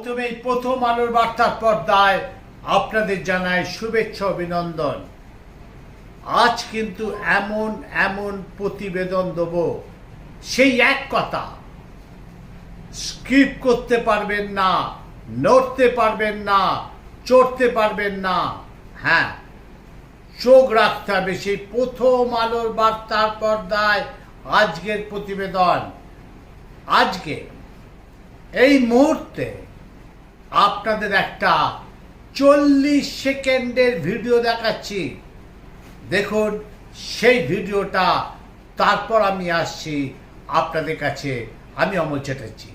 প্রথমেই প্রথম আলোর বার্তার পর্দায় আপনাদের জানাই শুভেচ্ছা অভিনন্দন। আজ কিন্তু এমন এমন প্রতিবেদন দেব, সেই এক কথা, স্কিপ করতে পারবেন না, নড়তে পারবেন না, চড়তে পারবেন না। হ্যাঁ, চোখ রাখতে হবে সেই প্রথম আলোর বার্তার পর্দায় আজকের প্রতিবেদন। আজকে এই মুহূর্তে আপনাদের একটা 40 সেকেন্ডের ভিডিও দেখাচ্ছি, দেখুন সেই ভিডিওটা, তারপর আমি আসছি আপনাদের কাছে। আমি অমল চ্যাটার্জি।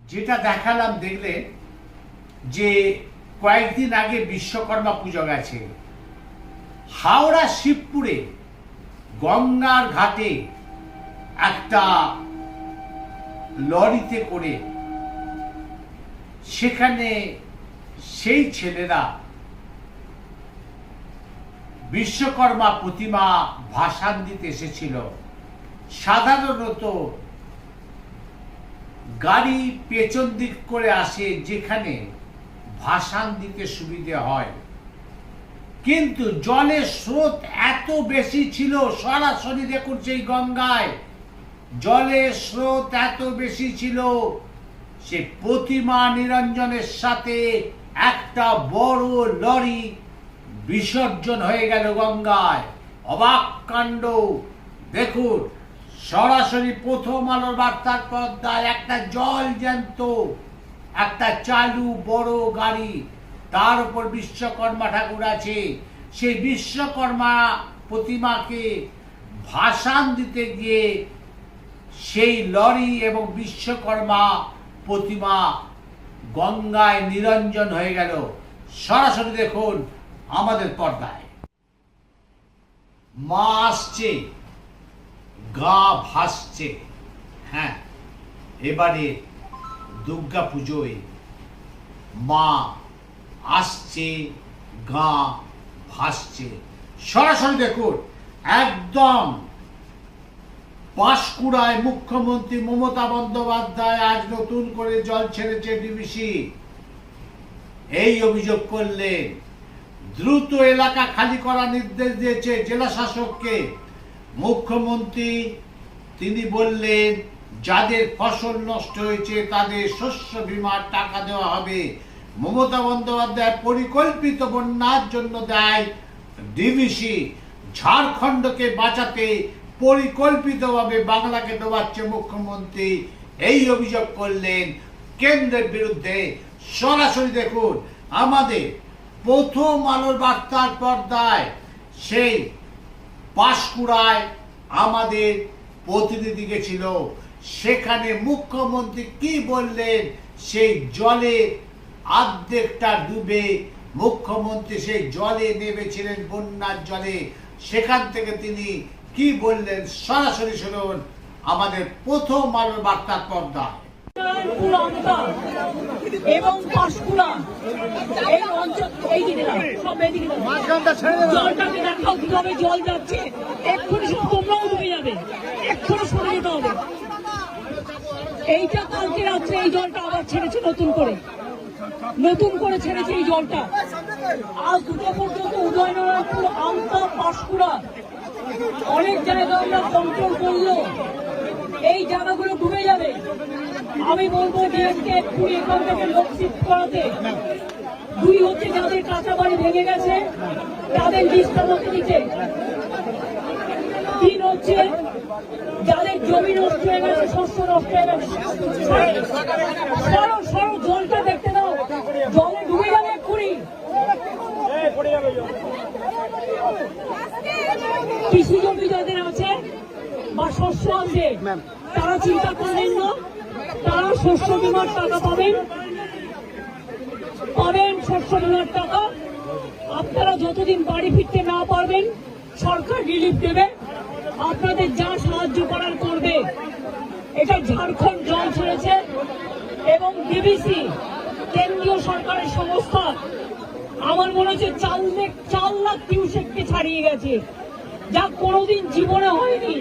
যেটা দেখালাম দেখলেন যে কয়েকদিন আগে বিশ্বকর্মা পুজো গেছে, হাওড়া শিবপুরে গঙ্গার ঘাটে একটা লরিতে করে সেখানে সেই ছেলেরা বিশ্বকর্মা প্রতিমা ভাসান দিতে এসেছিল। সাধারণত গাড়ি পেছন দিক করে আসে যেখানে ভাসান দিতে সুবিধে হয়, কিন্তু জলের স্রোত এত বেশি ছিল, সরাসরি দেখুন সেই গঙ্গায় জলের স্রোত এত বেশি ছিল, সে প্রতিমা নিরঞ্জনের সাথে একটা বড় লরি বিসর্জন হয়ে গেল গঙ্গায়। অবাক কাণ্ড। দেখুন সরাসরি প্রথম আলোর বার্তার পর্দায় একটা জল জ্যান্ত একটা চালু বড় গাড়ি, তার উপর বিশ্বকর্মা ঠাকুর আছে। সেই বিশ্বকর্মা প্রতিমাকে ভাসান দিতে গিয়ে সেই লরি এবং বিশ্বকর্মা প্রতিমা গঙ্গায় নিরঞ্জন হয়ে গেল। সরাসরি দেখুন আমাদের পর্দায়। মা আসছে, গা ভাসছে। হ্যাঁ, এবারে দুর্গা পুজোয় মা আসছে, গা ভাসছে। সরাসরি দেখুন একদম পাঁশকুড়ায় মুখ্যমন্ত্রী মমতা বন্দ্যোপাধ্যায় আজ নতুন করে জল ছেড়েছে ডিভিসি। এই অভিযোগ করলেন, দ্রুত এলাকা খালি করার নির্দেশ দিয়েছে জেলা শাসককে মুখ্যমন্ত্রী। তিনি বললেন যাদের ফসল নষ্ট হয়েছে তাদের শস্য বীমার টাকা দেওয়া হবে। মমতা বন্দ্যোপাধ্যায় পরিকল্পিত বন্যার জন্য দেয় ডিভিসি। ঝাড়খণ্ডকে বাঁচাতে পরিকল্পিতভাবে বাংলাকে ডোবাচ্ছে মুখ্যমন্ত্রী, এই অভিযোগ করলেন কেন্দ্রের বিরুদ্ধে। সরাসরি দেখুন আমাদের প্রথম আলোর বার্তার পর্দায় সেই পাঁশকুড়ায় আমাদের প্রতিনিধি গেছিল, সেখানে মুখ্যমন্ত্রী কি বললেন, সেই জলে অর্ধেকটা ডুবে মুখ্যমন্ত্রী সেই জলে নেমেছিলেন, বন্যার জলে। সেখান থেকে তিনি কি বললেন সরাসরি শুনুন আমাদের প্রথম আলোর বার্তার পর্দায়। এবং পাঁশকুড়া এই অঞ্চল, এই দিকে সব এদিকে জলটাকে দেখাও কিভাবে জল যাচ্ছে। এক্ষুনি শুধু তোমরাও ডুবে যাবে, এক্ষুনি সরে যেতে হবে। এইটা কালকে রাত্রে এই জলটা আবার ছেড়েছে, নতুন করে ছেড়েছে এই জলটা। আজ দুটো পর্যন্ত উদয়নারায়ণপুর, আমতা, পাঁশকুড়া অনেক জায়গা আমরা কন্ট্রোল করলো, এই জায়গাগুলো ডুবে যাবে। আমি বলবো ডিএমকে এক্ষুনি এখান থেকে লোক শিফট করাতে। দুই হচ্ছে যাদের কাঁচা বাড়ি ভেঙে গেছে তাদের লিস্টটা মধ্যে দিতে। তিন হচ্ছে যাদের জমি নষ্ট হয়ে গেছে, শস্য নষ্ট হয়ে গেছে, সরো জলটা দেখতে দাও, জলে ডুবে যাবে এক্ষুনি। কৃষি জমি যাদের আছে বা শস্য আছে তারা চিন্তা করবেন না, তারা শস্য বীমার টাকা পাবেন, শস্য বীমার টাকা। আপনারা যতদিন বাড়ি ফিরতে না পারবেন সরকার রিলিফ দেবে, আপনাদের যা সাহায্য করার করবে। এটা ঝাড়খণ্ড জল ছেড়েছে এবং ডিবিসি কেন্দ্রীয় সরকারের সংস্থা আমার মনে হচ্ছে 4 লাখ কিউসেককে ছাড়িয়ে গেছে, যা কোনোদিন জীবনে হয়নি।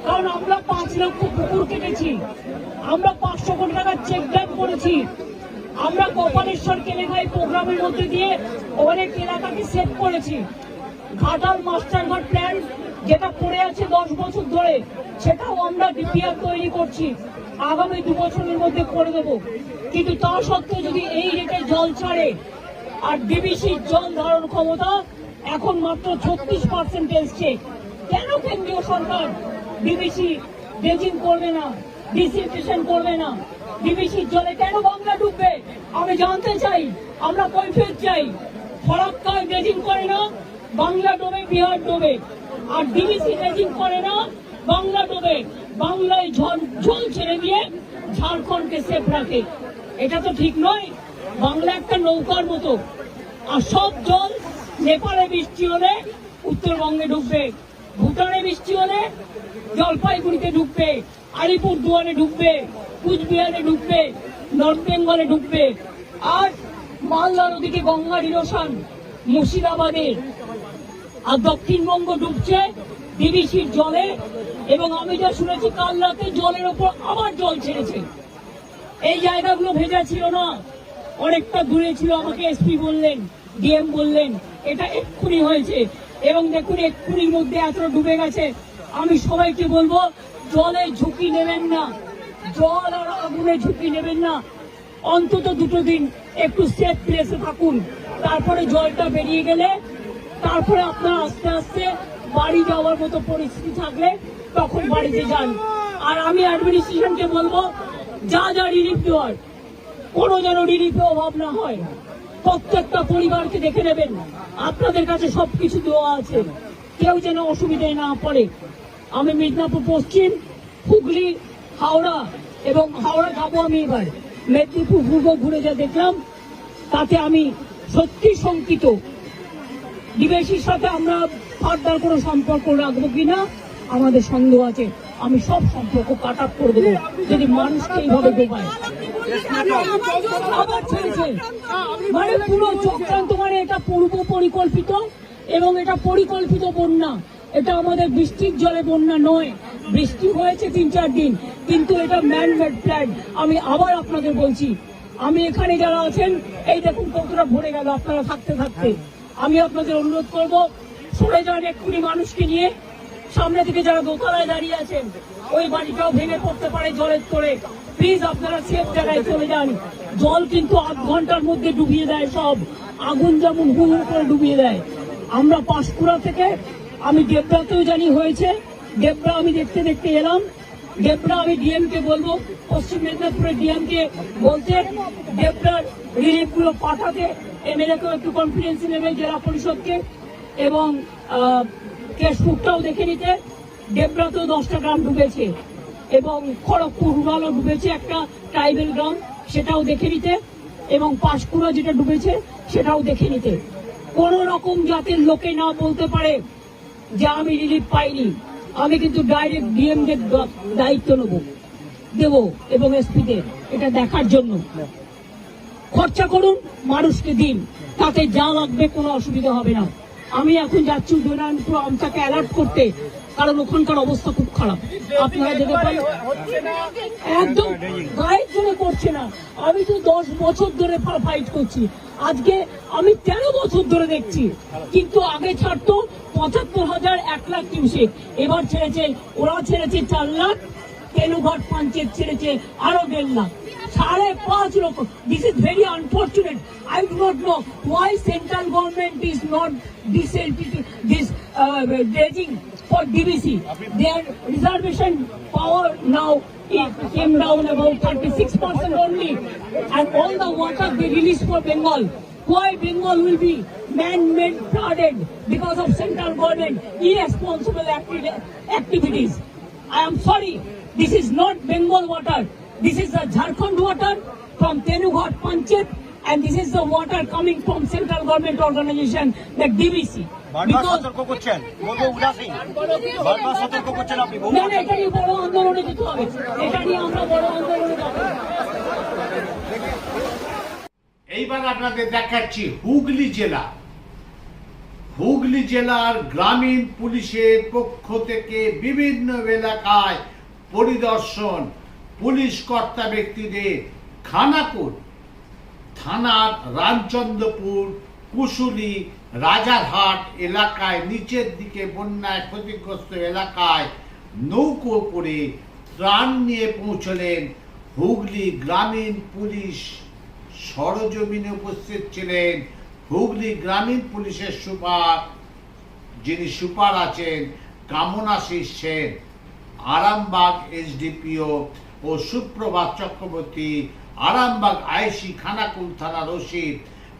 কারণ আমরা 5 লক্ষ পুকুর কেটেছি, আমরা 500 কোটি টাকার চেক ড্যাম করেছি, আমরা গোপালেশ্বর কেলেঘাই প্রোগ্রামের মধ্যে দিয়ে অনেক এলাকাকে সেভ করেছি। ঘাটাল মাস্টারঘাট প্ল্যান যেটা পড়ে আছে 10 বছর ধরে, সেটাও আমরা ডিপিআর তৈরি করছি, আগামী 2 বছরের মধ্যে করে দেবো। কিন্তু তা সত্ত্বেও যদি এই রেটে জল ছাড়ে, আর ডিবিসির জল ধারণ ক্ষমতা এখন মাত্র 36% এসছে, কেন কেন্দ্রীয় সরকার ডিবিসি ড্রেজিং করবে না, ডিসিলটেশন করবে না? ডিবিসির জলে কেন বাংলা ডুববে আমি জানতে চাই, আমরা কৈফিয়ত চাই। ফরাক্কায় ড্রেজিং করে না, বাংলা ডোবে, বিহার ডোবে। আর ডিবিসি ড্রেজিং করে না, বাংলা ডোবে, বাংলায় জল ছেড়ে দিয়ে ঝাড়খণ্ডকে সেফ রাখে। এটা তো ঠিক নয়। বাংলা একটা নৌকার মতো, আর সব জল নেপালে বৃষ্টি হলে উত্তরবঙ্গে ঢুকবে, ভুটানে বৃষ্টি হলে জলপাইগুড়িতে ঢুকবে, আলিপুরদুয়ারে ঢুকবে, কুচবিহারে ঢুকবে, নর্থ বেঙ্গলে ঢুকবে। আর মালদার ওদিকে গঙ্গার ইরোশন মুর্শিদাবাদে, আর দক্ষিণবঙ্গ ডুবছে ডিবিসির জলে। এবং আমি যা শুনেছি কাল রাতে জলের ওপর আবার জল ছেড়েছে। এই জায়গাগুলো ভেজা ছিল না, অনেকটা দূরে ছিল, আমাকে এসপি বললেন, ডিএম বললেন এটা এক্ষুনি হয়েছে। এবং দেখুন এক্ষুনির মধ্যে এতটা ডুবে গেছে। আমি সবাইকে বলবো জলে ঝুঁকি নেবেন না, জল আর আগুনে ঝুঁকি নেবেন না। অন্তত 2 দিন একটু সেফ প্লেসে থাকুন, তারপরে জলটা বেরিয়ে গেলে তারপরে আপনার আস্তে আস্তে বাড়ি যাওয়ার মতো পরিস্থিতি থাকলে তখন বাড়িতে যান। আর আমি অ্যাডমিনিস্ট্রেশনকে বলবো যা যা রিলিফ দেওয়ার, কোনো যেন রিলিফে অভাব না হয়। প্রত্যেকটা পরিবারকে দেখে নেবেন, আপনাদের কাছে সবকিছু দেওয়া আছে, কেউ যেন অসুবিধায় না পড়ে। আমি মিদনাপুর পশ্চিম, হুগলি, হাওড়া এবং হাওড়া যাবো আমি এবার, মেদিনীপুর পূর্ব ঘুরে যা দেখলাম তাতে আমি সত্যি শঙ্কিত। ডিবিসির সাথে আমরা ফার্দার কোনো সম্পর্ক রাখবো কিনা আমাদের সন্দেহ আছে। আমি সব সম্পর্ক কাট আপ করে দেবো যদি মানুষকে এইভাবে ডোবায়। আবার ছেড়েছে, মানে পুরো চক্রান্ত, মানে এটা পূর্ব পরিকল্পিত এবং এটা পরিকল্পিত বন্যা। এটা আমাদের বৃষ্টির জলে বন্যা নয়, বৃষ্টি হয়েছে 3-4 দিন, কিন্তু এটা ম্যান মেড প্ল্যান। আমি আবার আপনাদের বলছি, আমি এখানে যারা আছেন এই দেখুন কতটা ভরে গেল আপনারা থাকতে থাকতে। আমি আপনাদের অনুরোধ করবো সরে যান এক্ষুনি মানুষকে নিয়ে। সামনে থেকে যারা দোতলায় দাঁড়িয়ে আছেন, ওই বাড়িটাও ভেঙে পড়তে পারে জলের তোড়ে। প্লিজ আপনারা সেফ জায়গায় চলে যান। জল কিন্তু 8 ঘন্টার মধ্যে ডুবিয়ে দেয় সব, আগুন যেমন হু হু করে ডুবিয়ে দেয়। আমরা পাঁশকুড়া থেকে, আমি দেবরাতেও জানি হয়েছে, দেবরা আমি দেখতে দেখতে এলাম। দেবরা আমি ডিএম কে বলবো, পশ্চিম মেদিনীপুরের ডিএম কে বলতে দেবরার রিলিফ গুলো পাঠাতে, এমএলএ কেও একটু কনফিডেন্স নেবে, জেলা পরিষদকে, এবং কেশপুরটাও দেখে নিতে। দেবরাতেও 10টা গ্রাম ডুবেছে এবং খড়গপুর রুরালও ডুবেছে, একটা ট্রাইবেল গ্রাম, সেটাও দেখে নিতে। এবং পাঁশকুড়া যেটা ডুবেছে সেটাও দেখে নিতে। কোন রকম যাতে লোকে না বলতে পারে যে আমি রিলিফ পাইনি। আমি কিন্তু ডাইরেক্ট ডিএম দের দায়িত্ব দেব এবং এসপিদের এটা দেখার জন্য। খরচা করুন, মানুষকে দিন, তাতে যা লাগবে কোনো অসুবিধা হবে না। আমি এখন যাচ্ছি উদয়নারায়ণপুর আমটাকে অ্যালার্ট করতে, কারণ ওখানকার অবস্থা খুব খারাপ। আপনারা যেতে পারেন, একদম গায়ের জন্য করছে না। আমি তো 10 বছর ধরে ফাইট করছি, আজকে আমি 13 বছর ধরে দেখছি। কিন্তু আগে ছাড়তো 75,000, 1 লাখ কিউসেক, এবার ছেড়েছে, ওরা ছেড়েছে 4 লাখ, তেনুঘাট পঞ্চায়েত ছেড়েছে আরো 1.5 লাখ, 5.5 লক্ষ। This is very unfortunate. I do not know why central government is not this dredging for DBC. Their reservation power now it came down about 36% only, and all the water they release for Bengal. Why Bengal will be man-made flooded because of central government irresponsible activities? I am sorry, this is not Bengal water. This is the Jharkhand water from Tenughat Panchayat, and this is the water coming from central government organization, the DBC. বারবার সতর্ক করছেন, বলবো উদাসীন, বারবার সতর্ক করছেন আপনি। না না, এটা নিয়ে বড় আন্দোলনে যেতে হবে, এটা নিয়ে আমরা বড় আন্দোলনে যাবো। এইবার আপনাদের দেখাচ্ছি হুগলি জেলার গ্রামীণ পুলিশের পক্ষ থেকে বিভিন্ন এলাকায় পরিদর্শন, পুলিশ কর্তা ব্যক্তিদের খানাকুল থানার রামচন্দ্রপুর, কুশুলি, রাজারহাট এলাকায় নিচের দিকে বন্যায় ক্ষতিগ্রস্ত এলাকায় নৌকো করে ত্রাণ নিয়ে পৌঁছলেন হুগলি গ্রামীণ পুলিশ। সরজমিনে উপস্থিত ছিলেন হুগলি গ্রামীণ পুলিশের সুপার, যিনি সুপার আছেন কামনাশিস সেন, আরামবাগ এসডিপিও ও সুপ্রভাত চক্রবর্তী, আরামবাগ আইসি, খানাকুল থানার ওসি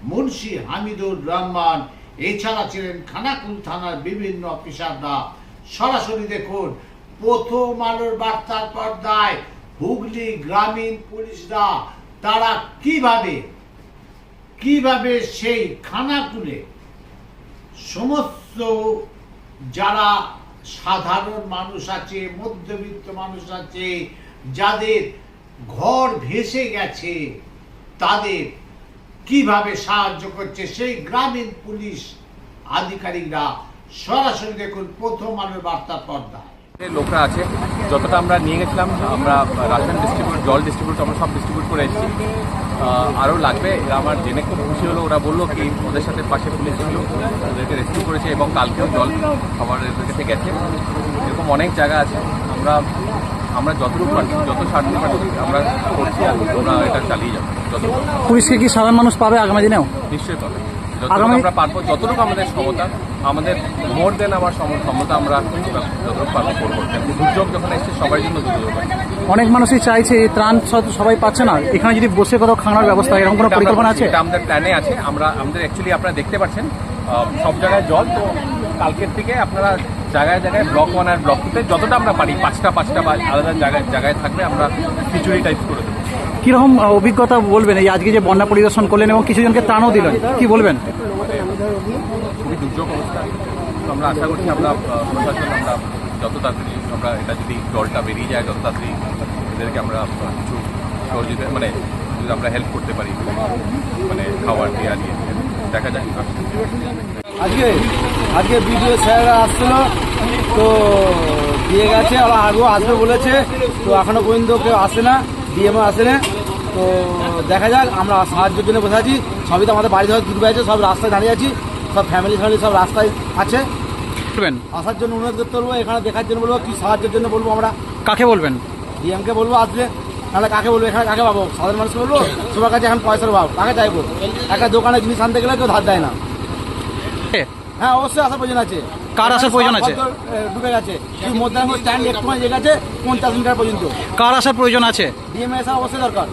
মুন্সি হামিদুর রহমান, এছাড়া ছিলেন খানাকুল থানার বিভিন্ন অফিসাররা। সরাসরি দেখুন প্রথম আলোর বার্তার পর্দায় হুগলি গ্রামীণ পুলিশরা তারা কিভাবে সেই খানাকুলে সমস্ত যারা সাধারণ মানুষ আছে, মধ্যবিত্ত মানুষ আছে, যাদের ঘর ভেসে গেছে, তাদের কিভাবে সাহায্য করছে সেই গ্রামীণ পুলিশ আধিকারিকরা। সরাসরি দেখুন প্রথম আলোর বার্তার পর্দা। লোকরা আছে, যতটা আমরা নিয়ে গেছিলাম, আমরা রাশন ডিস্ট্রিবিউট, জল ডিস্ট্রিবিউট, আমরা সব ডিস্ট্রিবিউট করে এসেছি। আরও লাগবে। এরা আমার জেনে খুব খুশি হলো। ওরা বললো কি ওদের সাথে পাশে পুলিশ ছিল, ওদেরকে রেস্কিউ করেছে এবং কালকেও জল খাবার এদের কাছে গেছে। এরকম অনেক জায়গা আছে। আমরা যতটুকু পারছি, যত সাহায্য পারছি আমরা করছি, আর আমরা এটা চালিয়ে যাবো। পুলিশকে কি সাধারণ মানুষ পাবে আগামী দিনেও? নিশ্চয়ই পাবে। যতটুকু আমরা পারবো, যতটুকু আমাদের ক্ষমতা, আমাদের মোর দেন আমার ক্ষমতা, আমরা যতটুকু পারবো করবো। দুর্যোগ যখন এসছে সবার জন্য দুর্যোগ। অনেক মানুষই চাইছে ত্রাণ সবাই পাচ্ছে না, এখানে যদি বসে কোথাও খাওয়ানোর ব্যবস্থা, এরকম কোনো পরিকল্পনা আছে? এটা আমাদের প্ল্যানে আছে। আমাদের অ্যাকচুয়ালি আপনারা দেখতে পাচ্ছেন সব জায়গায় জল। তো কালকের থেকে আপনারা জায়গায় ব্লক 1 আর ব্লক 2-তে যতটা আমরা পারি, পাঁচটা বা আলাদা জায়গায় থাকবে, আমরা খিচুড়ি টাইপ করে দেবো। কিরকম অভিজ্ঞতা বলবেন এই আজকে যে বন্যা পরিদর্শন করলেন এবং কিছুজনকে ত্রাণও দিলেন, কি বলবেন? খুবই দুর্যোগ অবস্থা। তো আমরা আশা করছি আমরা প্রশাসন, আমরা যত তাড়াতাড়ি আমরা এটা যদি জলটা বেরিয়ে যায়, তত তাড়াতাড়ি এদেরকে আমরা কিছু সহযোগিতা, মানে যদি আমরা হেল্প করতে পারি, মানে খাবার দেওয়া নিয়ে দেখা যাক। আজকে বিডিও স্যাররা আসছিল, তো দিয়ে গেছে, আবার আগেও আসবে বলেছে, তো এখনো পর্যন্ত কেউ আসে না, ডিএমও আসে না। তো দেখা যাক, আমরা সাহায্যের জন্য বসে আছি। সবই তো আমাদের বাড়ি ধরে দূর আছে, সব রাস্তায় দাঁড়িয়ে আছি, সব ফ্যামিলি সব রাস্তায় আছে। আসার জন্য অনুরোধ করতে বলবো, এখানে দেখার জন্য বলবো, কি সাহায্যের জন্য বলবো। আমরা কাকে বলবেন? ডিএমকে বলবো আসলে, নাহলে কাকে বলবো? এখানে কাকে পাবো? সাধারণ মানুষকে বলবো? সবার কাছে এখন পয়সার অভাব, কাকে চাইবো? একটা দোকানে জিনিস আনতে গেলে কেউ ধার দেয় না। হ্যাঁ, অবশ্যই আসার প্রয়োজন আছে। কার আসার প্রয়োজন আছে? ডুবে গেছে, মধ্যাহ্ন স্ট্যান্ড একটুখানি গেছে 50 মিটার পর্যন্ত। কার আসার প্রয়োজন আছে? ডিএমএ আসা অবশ্যই দরকার।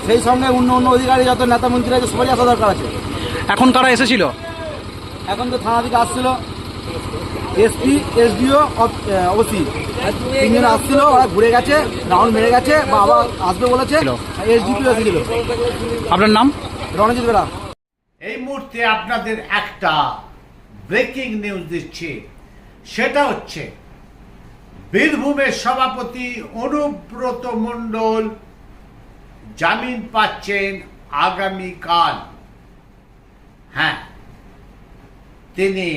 সেই সঙ্গে অন্য অধিকারী যত নেতা মন্ত্রী আছে সবাই আসা দরকার আছে। এখন কারা এসেছিল? এখন তো থানা থেকে আসছিল, এসপি, এসডিও, ওসি, 3 জন আসছিল। ওরা ঘুরে গেছে, রাউন্ড মেরে গেছে, বা আবার আসবে বলেছে। এসডিপি এসেছিল। আপনার নাম? রণজিৎ বেরা। এই মুহূর্তে আপনাদের একটা ব্রেকিং নিউজ দিচ্ছি। সেটা হচ্ছে বীরভূমের সভাপতি অনুব্রত মণ্ডল জামিন পাচ্ছেন আগামীকাল। হ্যাঁ, তিনি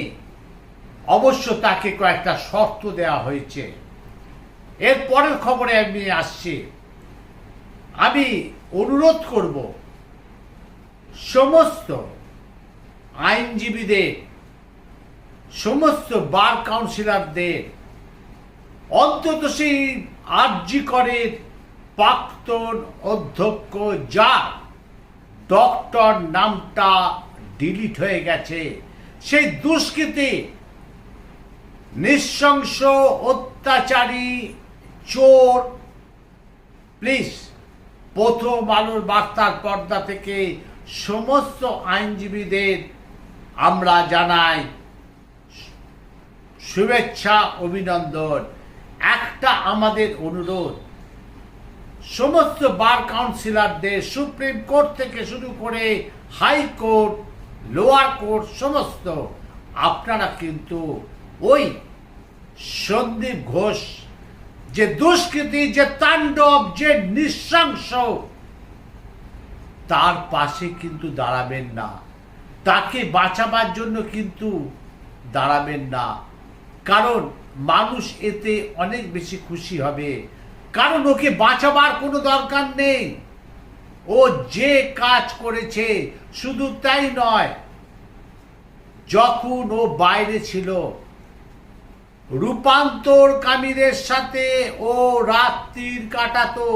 অবশ্য তাকে কয়েকটা শর্ত দেওয়া হয়েছে। এর পরের খবরে আমি আসছি। আমি অনুরোধ করব সমস্ত আইনজীবীদের, সমস্ত বার কাউন্সিলরদের, অন্তত সেই আরজি করের প্রাক্তন অধ্যক্ষ যার ডক্টর নামটা ডিলিট হয়ে গেছে, সেই দুষ্কৃতী, নৃশংস অত্যাচারী, চোর, প্লিজ প্রথম আলোর বার্তার পর্দা থেকে সমস্ত আইনজীবীদের আমরা জানাই শুভেচ্ছা, অভিনন্দন। একটা আমাদের অনুরোধ, সমস্ত বার কাউন্সিলরদের, সুপ্রিম কোর্ট থেকে শুরু করে হাইকোর্ট, লোয়ার কোর্ট, সমস্ত আপনারা কিন্তু ওই সন্দীপ ঘোষ যে দুষ্কৃতি, যে তাণ্ডব, যে নৃশংস, তার পাশে কিন্তু দাঁড়াবেন না, তাকে বাঁচাবার জন্য কিন্তু দাঁড়াবেন না। কারণ মানুষ এতে অনেক বেশি খুশি হবে, কারণ ওকে বাঁচাবার কোনো দরকার নেই। ও যে কাজ করেছে, শুধু তাই নয়, যখন ও বাইরে ছিল রূপান্তরকামীদের সাথে ও রাত্রির কাটাতো,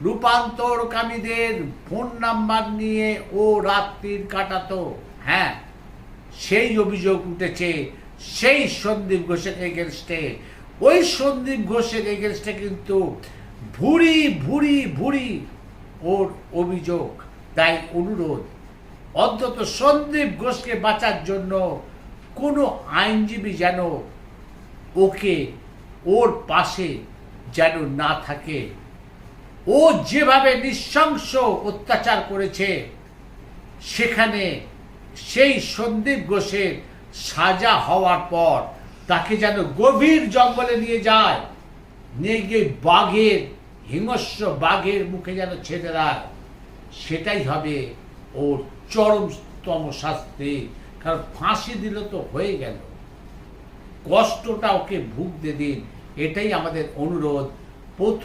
রূপান্তরকামীদের ফোন নাম্বার নিয়ে ও রাত্রির কাটাতো। হ্যাঁ, সেই অভিযোগ উঠেছে সেই সন্দীপ ঘোষের এগেনস্টে। ওই সন্দীপ ঘোষের এগেনস্টে কিন্তু ভুরি ভুরি ভুরি ওর অভিযোগ। তাই অনুরোধ, অন্তত সন্দীপ ঘোষকে বাঁচার জন্য কোনো আইনজীবী যেন ওকে ওর পাশে যেন না থাকে। ও যেভাবে নৃশংস অত্যাচার করেছে, সেখানে সেই সন্দীপ ঘোষের সাজা হওয়ার পর তাকে যেন গভীর জঙ্গলে নিয়ে যায়, নিয়ে গিয়ে বাঘের, হিংস্র বাঘের মুখে যেন ছেড়ে দেয়। সেটাই হবে ওর চরমতম শাস্তি। কারণ ফাঁসি দিল তো হয়ে গেল, কষ্টটা ওকে ভুগতে দিন, এটাই আমাদের অনুরোধ। প্রথম